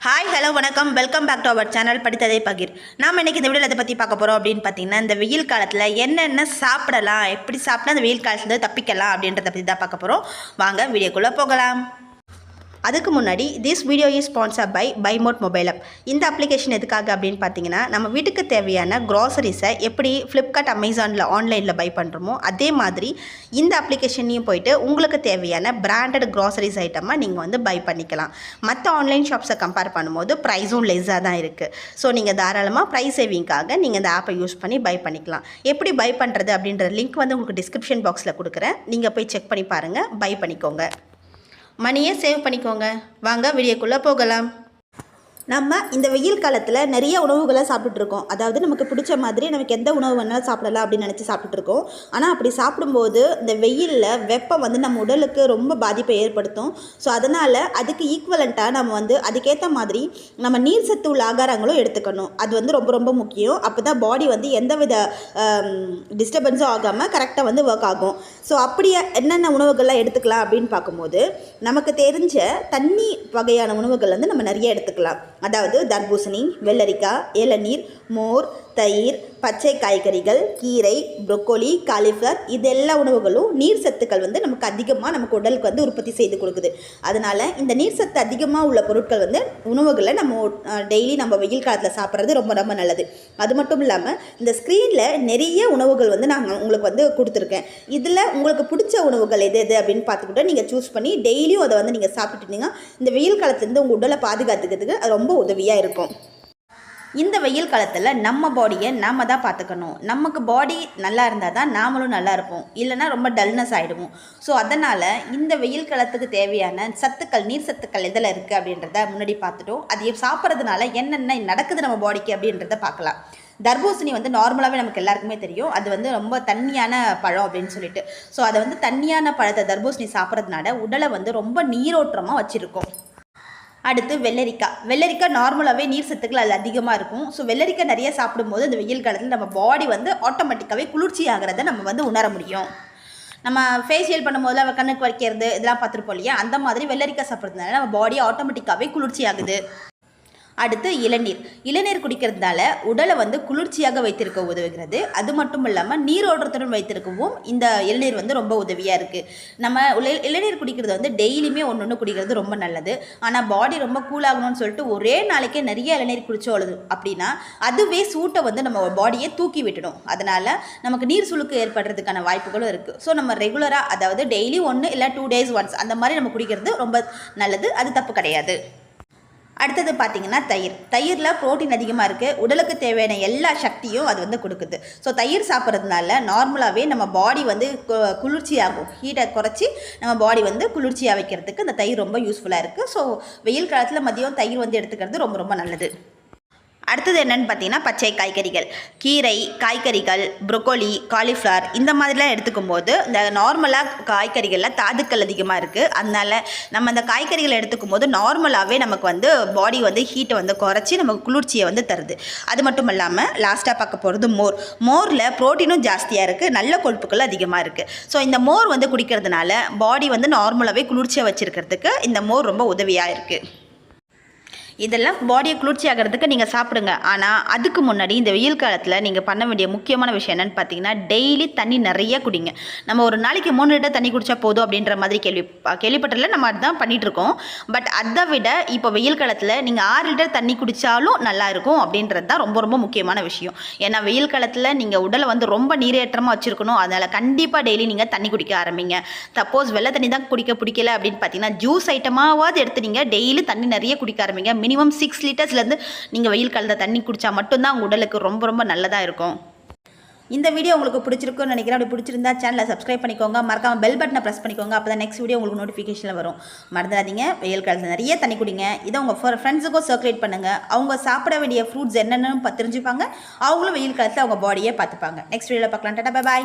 Hi hello வணக்கம் welcome back to our channel படித்ததை பகிர். நாம் இன்றைக்கி இந்த வீடியோவில் எதை பற்றி பார்க்க போகிறோம் அப்படின்னு பார்த்தீங்கன்னா, இந்த வெயில் காலத்தில் என்னென்ன சாப்பிடலாம், எப்படி சாப்பிட்டா அந்த வெயில் காலத்தில் தப்பிக்கலாம் அப்படின்றத பற்றி தான் பார்க்க போகிறோம். வாங்க வீடியோக்குள்ளே போகலாம். அதுக்கு முன்னாடி this video is sponsored by mod mobile app. இந்த அப்ளிகேஷன் எதுக்காக அப்படின்னு பார்த்தீங்கன்னா, நம்ம வீட்டுக்கு தேவையான க்ராசரிஸை எப்படி ஃப்ளிப்கார்ட் அமேசானில் ஆன்லைனில் பை பண்ணுறோமோ அதே மாதிரி இந்த அப்ளிகேஷன்லையும் போயிட்டு உங்களுக்கு தேவையான பிராண்டட் க்ராசரிஸ் ஐட்டமாக நீங்கள் பை பண்ணிக்கலாம். மற்ற ஆன்லைன் ஷாப்ஸை கம்பேர் பண்ணும்போது ப்ரைஸும் லெஸ்ஸாக தான் இருக்குது. ஸோ நீங்கள் தாராளமாக ப்ரைஸ் சேவிங்காக நீங்கள் இந்த ஆப்பை யூஸ் பண்ணி பை பண்ணிக்கலாம். எப்படி பை பண்ணுறது அப்படின்ற லிங்க் உங்களுக்கு டிஸ்கிரிப்ஷன் பாக்ஸில் கொடுக்குறேன். நீங்கள் போய் செக் பண்ணி பாருங்கள், பை பண்ணிக்கோங்க, மணியை சேவ் பண்ணிக்கோங்க. வாங்க வீடியோக்குள்ளே போகலாம். நம்ம இந்த வெயில் காலத்தில் நிறைய உணவுகளை சாப்பிட்டுட்ருக்கோம். அதாவது நமக்கு பிடிச்ச மாதிரி நமக்கு எந்த உணவு வேணாலும் சாப்பிடலாம் அப்படின்னு நினச்சி சாப்பிட்டுட்ருக்கோம். ஆனால் அப்படி சாப்பிடும்போது இந்த வெயிலில் வெப்பம் நம்ம உடலுக்கு ரொம்ப பாதிப்பை ஏற்படுத்தும். ஸோ அதனால் அதுக்கு ஈக்குவலண்ட்டாக நம்ம அதுக்கேற்ற மாதிரி நம்ம நீர் சத்து உள்ள ஆகாரங்களும் எடுத்துக்கணும். அது ரொம்ப ரொம்ப முக்கியம். அப்போ தான் பாடி எந்த வித டிஸ்டர்பன்ஸும் ஆகாமல் கரெக்டாக ஒர்க் ஆகும். ஸோ அப்படியே என்னென்ன உணவுகள்லாம் எடுத்துக்கலாம் அப்படின்னு பார்க்கும்போது நமக்கு தெரிஞ்ச தண்ணி வகையான உணவுகள் நம்ம நிறைய எடுத்துக்கலாம். அதாவது தர்பூசணி, வெள்ளரிக்காய், இளநீர், மோர், தயிர், பச்சை காய்கறிகள், கீரை, ப்ரொக்கோலி, காலிஃப்ளவர், இது எல்லா உணவுகளும் நீர் சத்துக்கள் நமக்கு அதிகமாக நமக்கு உடலுக்கு உற்பத்தி செய்து கொடுக்குது. அதனால் இந்த நீர் சத்து அதிகமாக உள்ள பொருட்கள் உணவுகளை நம்ம டெய்லி நம்ம வெயில் காலத்தில் சாப்பிட்றது ரொம்ப ரொம்ப நல்லது. அது மட்டும் இல்லாமல் இந்த ஸ்க்ரீனில் நிறைய உணவுகள் நான் உங்களுக்கு கொடுத்துருக்கேன். இதில் உங்களுக்கு பிடிச்ச உணவுகள் எது எது அப்படின்னு பார்த்துக்கிட்டு நீங்கள் சூஸ் பண்ணி டெய்லியும் அதை நீங்கள் சாப்பிட்டுட்டீங்கன்னா இந்த வெயில் காலத்துலேருந்து உங்கள் உடலை பாதுகாத்துக்கிறதுக்கு அது ரொம்ப உதவியாக இருக்கும். இந்த வெயில் காலத்தில் நம்ம பாடியை நாம் தான் பார்த்துக்கணும். நமக்கு பாடி நல்லா இருந்தால் தான் நாமளும் நல்லா இருப்போம், இல்லைனா ரொம்ப டல்னஸ் ஆகிடுவோம். ஸோ அதனால் இந்த வெயில் காலத்துக்கு தேவையான சத்துக்கள், நீர் சத்துக்கள் எதில் இருக்குது அப்படின்றத முன்னாடி பார்த்துட்டோம். அது சாப்பிட்றதுனால என்னென்ன நடக்குது நம்ம பாடிக்கு அப்படின்றத பார்க்கலாம். தர்பூசணி நார்மலாகவே நமக்கு எல்லாருக்குமே தெரியும். அது ரொம்ப தண்ணியான பழம் அப்படின்னு சொல்லிட்டு. ஸோ அதை தண்ணியான பழத்தை தர்பூசணி சாப்பிட்றதுனால உடலை ரொம்ப நீரோட்டமாக வச்சுருக்கோம். அடுத்து வெள்ளரிக்காய் நார்மலாகவே நீர் சத்துக்கள் அதில் அதிகமாக இருக்கும். ஸோ வெள்ளரிக்காய் நிறைய சாப்பிடும்போது அந்த வெயில் காலத்தில் நம்ம பாடி ஆட்டோமேட்டிக்காகவே குளிர்ச்சி ஆகிறத நம்ம உணர முடியும். நம்ம ஃபேஷியல் பண்ணும்போது அவள் கண்ணுக்கு வைக்கிறது இதெல்லாம் பார்த்துருப்போம் இல்லையா, அந்த மாதிரி வெள்ளரிக்காய் சாப்பிட்றதுனால நம்ம பாடி ஆட்டோமேட்டிக்காகவே குளிர்ச்சி ஆகுது. அடுத்து இளநீர் குடிக்கிறதுனால உடலை குளிர்ச்சியாக வைத்திருக்க உதவுகிறது. அது மட்டும் இல்லாமல் நீரோட்டத்துடன் வைத்திருக்கவும் இந்த இளநீர் ரொம்ப உதவியாக இருக்குது. நம்ம இளநீர் குடிக்கிறது டெய்லியுமே ஒன்று குடிக்கிறது ரொம்ப நல்லது. ஆனால் பாடி ரொம்ப கூலாகணும்னு சொல்லிட்டு ஒரே நாளைக்கே நிறைய இளநீர் குடிச்சோழுது அப்படின்னா அதுவே சூட்டை நம்ம பாடியை தூக்கி விட்டுடும். அதனால் நமக்கு நீர் சுளுக்கு ஏற்படுறதுக்கான வாய்ப்புகளும் இருக்குது. ஸோ நம்ம ரெகுலராக, அதாவது டெய்லி 1 இல்லை 2 days ஒன்ஸ் அந்த மாதிரி நம்ம குடிக்கிறது ரொம்ப நல்லது. அது தப்பு கிடையாது. அடுத்தது பார்த்திங்கன்னா தயிரில் ப்ரோட்டீன் அதிகமாக இருக்குது. உடலுக்கு தேவையான எல்லா சக்தியும் அது கொடுக்குது. ஸோ தயிர் சாப்பிட்றதுனால நார்மலாகவே நம்ம பாடி குளிர்ச்சியாகும். ஹீட்டை குறைச்சி நம்ம பாடி குளிர்ச்சியாக வைக்கிறதுக்கு இந்த தயிர் ரொம்ப யூஸ்ஃபுல்லாக இருக்குது. ஸோ வெயில் காலத்தில் மதியம் தயிர் எடுத்துக்கிறது ரொம்ப ரொம்ப நல்லது. அடுத்தது என்னென்னு பார்த்தீங்கன்னா பச்சை காய்கறிகள், கீரை, காய்கறிகள், ப்ரொக்கோலி, காலிஃப்ளவர் இந்த மாதிரிலாம் எடுத்துக்கும் போது இந்த நார்மலாக காய்கறிகளில் தாதுக்கள் அதிகமாக இருக்குது. அதனால் நம்ம இந்த காய்கறிகளை எடுத்துக்கும் போது நார்மலாகவே நமக்கு பாடி ஹீட்டை குறைச்சி நமக்கு குளிர்ச்சியை தருது. அது மட்டும் இல்லாமல் லாஸ்ட்டாக பார்க்க போகிறது மோரில் ப்ரோட்டீனும் ஜாஸ்தியாக இருக்குது, நல்ல கொழுப்புகள் அதிகமாக இருக்குது. ஸோ இந்த மோர் குடிக்கிறதுனால பாடி நார்மலாகவே குளிர்ச்சியாக வச்சுருக்கிறதுக்கு இந்த மோர் ரொம்ப உதவியாக இருக்குது. இதெல்லாம் பாடியை குளிர்ச்சி ஆகிறதுக்கு நீங்கள் சாப்பிடுங்க. ஆனால் அதுக்கு முன்னாடி இந்த வெயில் காலத்தில் நீங்கள் பண்ண வேண்டிய முக்கியமான விஷயம் என்னென்னு பார்த்தீங்கன்னா, டெய்லி தண்ணி நிறைய குடிங்க. நம்ம ஒரு நாளைக்கு 3 லிட்டர் தண்ணி குடித்தா போதும் அப்படின்ற மாதிரி கேள்விப்பட்டதில்ல. நம்ம அதுதான் பண்ணிகிட்ருக்கோம். பட் அதை விட இப்போ வெயில் காலத்தில் நீங்கள் 6 லிட்டர் தண்ணி குடித்தாலும் நல்லா இருக்கும் அப்படின்றது தான் ரொம்ப ரொம்ப முக்கியமான விஷயம். ஏன்னா வெயில் காலத்தில் நீங்கள் உடலை ரொம்ப நீரேற்றமாக வச்சுருக்கணும். அதனால் கண்டிப்பாக டெய்லி நீங்கள் தண்ணி குடிக்க ஆரம்பிங்க. சப்போஸ் வெள்ளை தண்ணி தான் குடிக்க பிடிக்கல அப்படின்னு பார்த்தீங்கன்னா ஜூஸ் ஐட்டமாவது எடுத்து நீங்கள் டெய்லி தண்ணி நிறைய குடிக்க ஆரம்பிங்க. மினிமம் 6 லிட்டர்ஸ்லேருந்து நீங்கள் வெயில் காலத்தில் தண்ணி குடித்தா மட்டும்தான் உங்கள் உடலுக்கு ரொம்ப ரொம்ப நல்லதாக இருக்கும். இந்த வீடியோ உங்களுக்கு பிடிச்சிருக்குன்னு நினைக்கிறேன். அப்படி பிடிச்சிருந்தா சேனலை சப்ஸ்கிரைப் பண்ணிக்கோங்க, மறக்காமல் பெல் பட்டனை ப்ரெஸ் பண்ணிக்கோங்க. அப்போ தான் நெக்ஸ்ட் வீடியோ உங்களுக்கு நோட்டிஃபிகேஷனில் வரும். மறந்துடாதீங்க, வெயில் காலத்தில் நிறைய தண்ணி குடிங்க. இதை உங்கள் ஃப்ரெண்ட்ஸுக்கும் சர்க்குலேட் பண்ணுங்கள். அவங்க சாப்பிட வேண்டிய ஃப்ரூட்ஸ் என்னென்னு தெரிஞ்சுப்பாங்க. அவங்களும் வெயில் காலத்தில் அவங்க பாடியை பார்த்துப்பாங்க. நெக்ஸ்ட் வீடியோவில் பார்க்கலாம். Tata, bye bye.